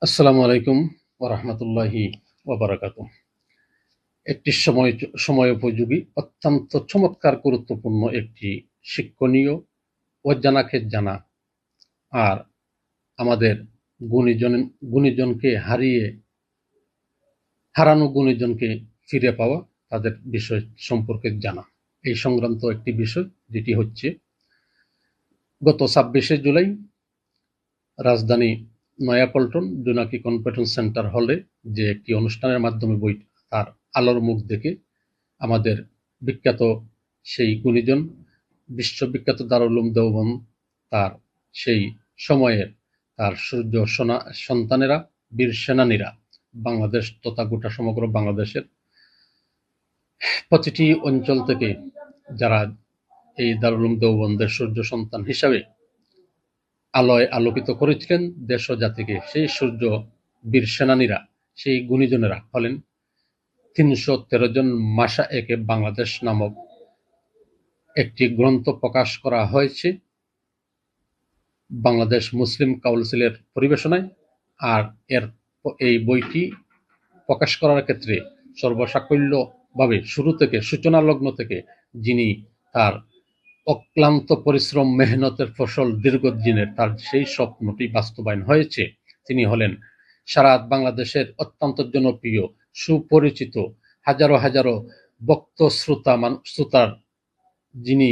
আসসালামু আলাইকুম ওয়া রাহমাতুল্লাহি ওয়া বারাকাতুহু। একটি সময়োপযোগী অত্যন্ত চমৎকার গুরুত্বপূর্ণ একটি শিক্ষণীয় অজানাকে জানা আর আমাদের গুণীজন গুণীজনকে হারানো গুণীজনকে ফিরে পাওয়া তাদের বিষয় সম্পর্কে জানা। এই সংক্রান্ত একটি বিষয় যেটি হচ্ছে গত ২৬শে জুলাই রাজধানী নয়াপল্টন জোনাকি কনভেনশন সেন্টার হলে যে একটি অনুষ্ঠানের মাধ্যমে বই তার আলোর মুখ দেখে আমাদের বিখ্যাত সেই গুণীজন বিশ্ববিখ্যাত দারুল উলুম দেওবন্দ তার সেই সময়ের তার সূর্য সন্তানেরা বীর সেনানীরা বাংলাদেশ তথা গোটা সমগ্র বাংলাদেশের প্রতিটি অঞ্চল থেকে যারা এই দারুল উলুম দেওবন্দের সূর্য সন্তান হিসাবে আলোয় আলোকিত করেছিলেন দেশ ও জাতিকে, সেই সূর্য বীর সেনানীরা সেই গুণীজনেরা হলেন ৩১৩ জন। মাশায়েখে বাংলাদেশ নামক একটি গ্রন্থ প্রকাশ করা হয়েছে বাংলাদেশ মুসলিম কাউন্সিলের পরিবেশনায়। আর এই বইটি প্রকাশ করার ক্ষেত্রে সর্বসাকল্যভাবে শুরু থেকে সূচনা লগ্ন থেকে যিনি তার অক্লান্ত পরিশ্রম মেহনতের ফসল দীর্ঘদিনের তার সেই স্বপ্নটি বাস্তবায়ন হয়েছে, তিনি হলেন সারা বাংলাদেশের অত্যন্ত জনপ্রিয় সুপরিচিত হাজারো হাজারো ভক্ত শ্রোতার যিনি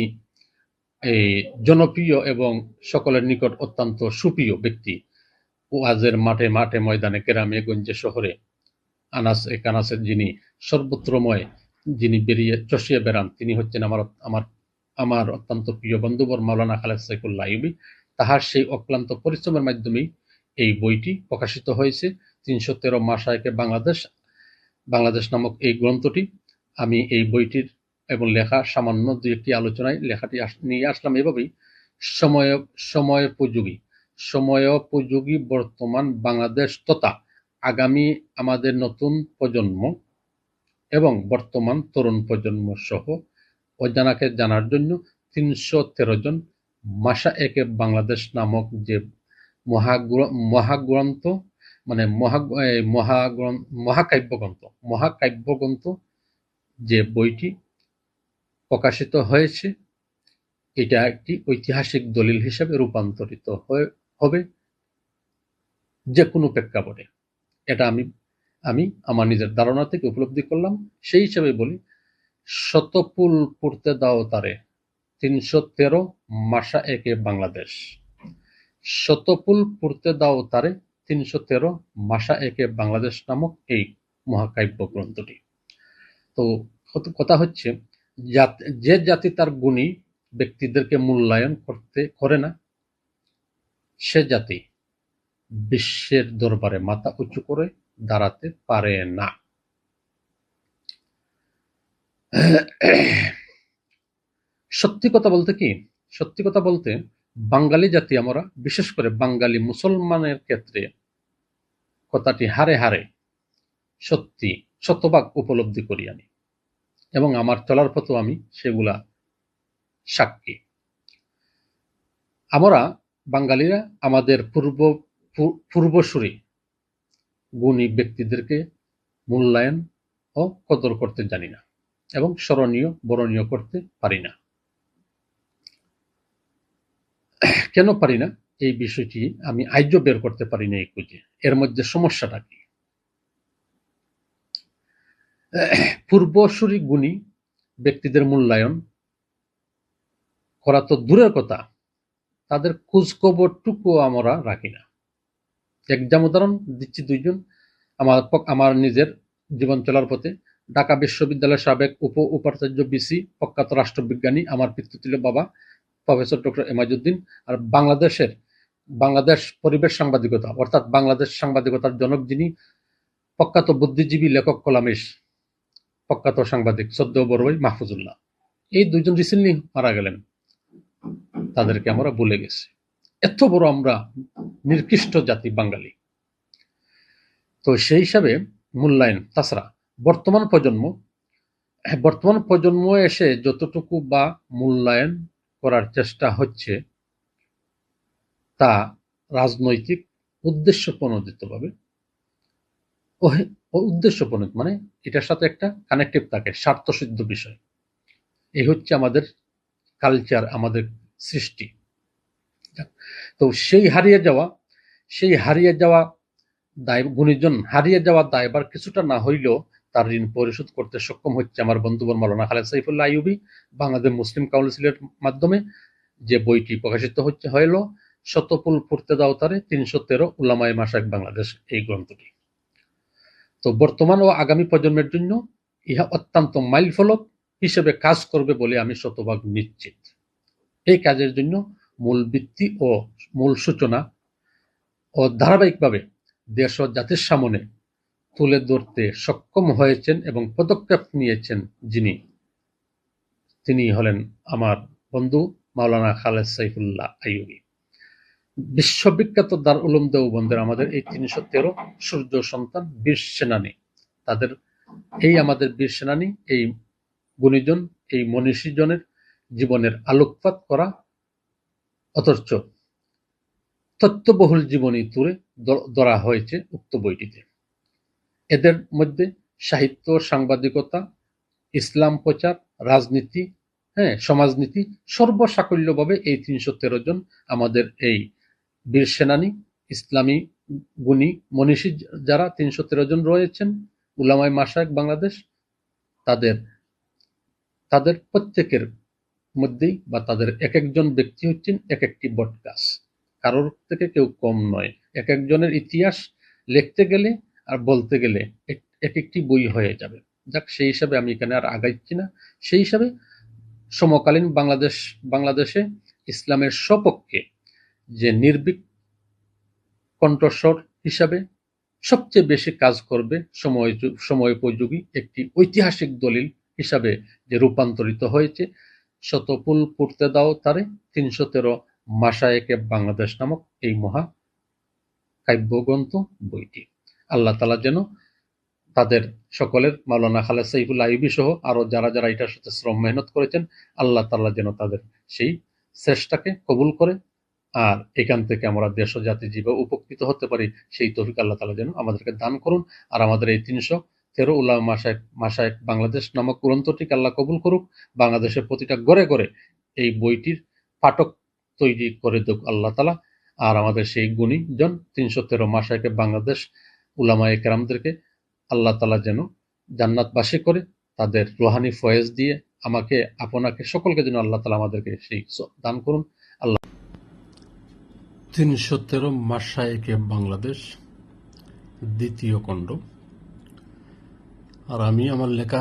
এই জনপ্রিয় এবং সকলের নিকট অত্যন্ত সুপ্রিয় ব্যক্তি, ওয়াজের মাঠে মাঠে ময়দানে গ্রামে গঞ্জে শহরে আনাচে কানাচে যিনি সর্বত্রময় যিনি চষিয়ে বেড়ান, তিনি হচ্ছেন আমার অত্যন্ত প্রিয় বন্ধুবর মাওলানা খালেদ সাইফুল্লাহ আইয়ুবী। তাহার সেই অক্লান্ত পরিশ্রমের মাধ্যমেই এই বইটি প্রকাশিত হয়েছে। ৩১৩ মাশায়েখে বাংলাদেশ নামক এই গ্রন্থটি। আমি এই বইটির এবং লেখা সামান্য দুই একটি আলোচনায় লেখাটি নিয়ে আসলাম এভাবেই। সময়োপযোগী বর্তমান বাংলাদেশ তথা আগামী আমাদের নতুন প্রজন্ম এবং বর্তমান তরুণ প্রজন্ম সহ অজানাকে জানার জন্য ৩১৩ জন মাশায়েখে বাংলাদেশ নামক যে মহাগ্রন্থ মানে মহাকাব্যগ্রন্থ যে বইটি প্রকাশিত হয়েছে, এটা একটি ঐতিহাসিক দলিল হিসেবে রূপান্তরিত হবে যে কোনো প্রেক্ষাপটে। এটা আমি আমার নিজের ধারণা থেকে উপলব্ধি করলাম। সেই হিসেবে বলি, শতপুল পড়তে দাও তারে ৩১৩ মাশায়েখে বাংলাদেশ। শতপুল পড়তে দাও তারে ৩১৩ মাশায়েখে বাংলাদেশ নামক এই মহাকাব্য গ্রন্থটি। তো কথা হচ্ছে, যে জাতি তার গুণী ব্যক্তিদেরকে মূল্যায়ন করে না, সে জাতি বিশ্বের দরবারে মাথা উঁচু করে দাঁড়াতে পারে না। সত্যি কথা বলতে বাঙালি জাতি, আমরা বিশেষ করে বাঙালি মুসলমানের ক্ষেত্রে কথাটি হারে হারে সত্যি শতভাগ উপলব্ধি করি আমি, এবং আমার চলার পথেও আমি সেগুলা সাক্ষী। আমরা বাঙালিরা আমাদের পূর্বসূরি গুণী ব্যক্তিদেরকে মূল্যায়ন ও কদর করতে জানি না এবং স্মরণীয় বরণীয় করতে পারি না। কেন পারি না, এই বিষয়টি আমি আজও বের করতে পারি না এই খুঁজে। এর মধ্যে সমস্যাটা কি? পূর্বসূরি গুণী ব্যক্তিদের মূল্যায়ন করা তো দূরের কথা, তাদের খোঁজ খবরটুকু আমরা রাখি না। একদম উদাহরণ দিচ্ছি, দুইজন আমার নিজের জীবন চলার পথে ঢাকা বিশ্ববিদ্যালয়ের সাবেক উপাচার্য বিসি প্রখ্যাত রাষ্ট্রবিজ্ঞানী আমার পিতৃতুল্য বাবা প্রফেসর ডক্টর এমাজউদ্দিন, আর বাংলাদেশ পরিবেশ সাংবাদিকতা অর্থাৎ বাংলাদেশ সাংবাদিকতার জনক যিনি প্রখ্যাত বুদ্ধিজীবী লেখক কলামিস্ট প্রখ্যাত সাংবাদিক সদ্য বড় ভাই মাহফুজুল্লাহ, এই দুইজন রিসেন্টলি মারা গেলেন। তাদেরকে আমরা ভুলে গেছি। এত বড় আমরা নিকৃষ্ট জাতি বাঙালি। তো সেই হিসাবে মূল্যায়ন, তাছাড়া বর্তমান প্রজন্ম এসে যতটুকু বা মূল্যায়ন করার চেষ্টা হচ্ছে তা রাজনৈতিক উদ্দেশ্য প্রণোদিতভাবে উদ্দেশ্যপ্রণীত, মানে এটার সাথে একটা কানেক্টিভ থাকে, স্বার্থসিদ্ধ বিষয়। এই হচ্ছে আমাদের কালচার, আমাদের সৃষ্টি। তো সেই হারিয়ে যাওয়া দায়, গুণীজন হারিয়ে যাওয়া দায়ভার কিছুটা না হইলেও তার ঋণ পরিশোধ করতে সক্ষম হচ্ছে আমার বন্ধুবর মাওলানা খালেদ সাইফুল্লাহ আইয়ুবী বাংলাদেশ মুসলিম কাউন্সিলের মাধ্যমে। যে বইটি প্রকাশিত হলো শতপুল ফুরতে দাও তারে ৩১৩ উলামায়ে মাশায়েখ বাংলাদেশ, এই গ্রন্থটি। তো বর্তমান ও আগামী প্রজন্মের জন্য ইহা অত্যন্ত মাইলফলক হিসেবে কাজ করবে বলে আমি শতভাগ নিশ্চিত। এই কাজের জন্য মূল ভিত্তি ও মূল সূচনা ও ধারাবাহিকভাবে দেশ ও জাতির সামনে তুলে ধরতে সক্ষম হয়েছেন এবং পদক্ষেপ নিয়েছেন তিনি হলেন আমার বন্ধু মাওলানা খালেদ সাইফুল্লাহ আইয়ুবী। বিশ্ববিখ্যাত দারুল উলুম দেওবন্দের আমাদের এই ৩১৩ সূর্য সন্তান বীর সেনানী, আমাদের বীর সেনানী, এই গুণীজন, এই মনীষীজনের জীবনের আলোকপাত করা, অথচ তথ্যবহুল জীবনী তুলে ধরা হয়েছে উক্ত বইটিতে। এদের মধ্যে সাহিত্য, সাংবাদিকতা, ইসলাম প্রচার, রাজনীতি, সমাজনীতি সর্বসাকল্যভাবে এই ৩১৩ জন আমাদের এই বীর সেনানী, ইসলামী গুণী মনীষী যারা ৩১৩ জন রয়েছেন উলামায়ে মাশায়েখ বাংলাদেশ, তাদের প্রত্যেকের মধ্যেই বা তাদের এক একজন ব্যক্তি হচ্ছেন এক একটি বটগাছ, কারোর থেকে কেউ কম নয়। এক একজনের ইতিহাস লিখতে গেলে আর বলতে গেলে এক একটি বই হয়ে যাবে। যাক, সেই হিসাবে আমি এখানে আর আগাইছি না। সেই হিসাবে সমকালীন বাংলাদেশে ইসলামের সপক্ষে যে নির্ভীক কণ্ঠস্বর হিসাবে সবচেয়ে বেশি কাজ করবে, সময়োপযোগী একটি ঐতিহাসিক দলিল হিসাবে যে রূপান্তরিত হয়েছে শতপুল পড়তে দাও তারে ৩১৩ মাশায়েখে বাংলাদেশ নামক এই মহা কাব্যগ্রন্থ বইটি। আল্লাহ তাআলা যেন তাদের সকলের, মাওলানা খালেদ সাইফুল্লাহ আইয়ুবী সহ আরো যারা যারা এটার সাথে শ্রম মেহনত করেছেন, আল্লাহ তাআলা যেন তাদের সেই চেষ্টাকে কবুল করে, আর এখান থেকে আমরা দেশ ও জাতি জীবে উপকৃত হতে পারি, সেই তৌফিক আল্লাহ তাআলা যেন আমাদেরকে দান করুন। আর আমাদের এই ৩১৩ উলামা মাশায়েখ বাংলাদেশ নামক গ্রন্থটিকে আল্লাহ কবুল করুক। বাংলাদেশের প্রতিটা ঘরে ঘরে এই বইটির পাঠক তৈরি করে দেখ আল্লাহ তাআলা। আর আমাদের সেই গুণীজন ৩১৩ মাশায়েখে বাংলাদেশ উলামায়ে কেরামদেরকে আল্লাহ তাআলা যেন জান্নাতবাসী করে, তাদের রুহানি ফয়েজ দিয়ে আমাকে, আপনাকে, সকলকে যেন আল্লাহ তাআলা আমাদেরকে সেই দান করুন। আল্লাহ। ৩১৩ মাশায়েখে বাংলাদেশ দ্বিতীয় খণ্ড। আর আমি আমার লেখা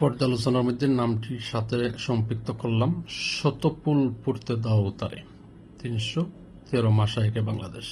পর্যালোচনার মধ্যে নামটির সাথে সম্পৃক্ত করলাম শতপুল পড়তে দাও তারে ৩১৩ মাশায়েখে বাংলাদেশ।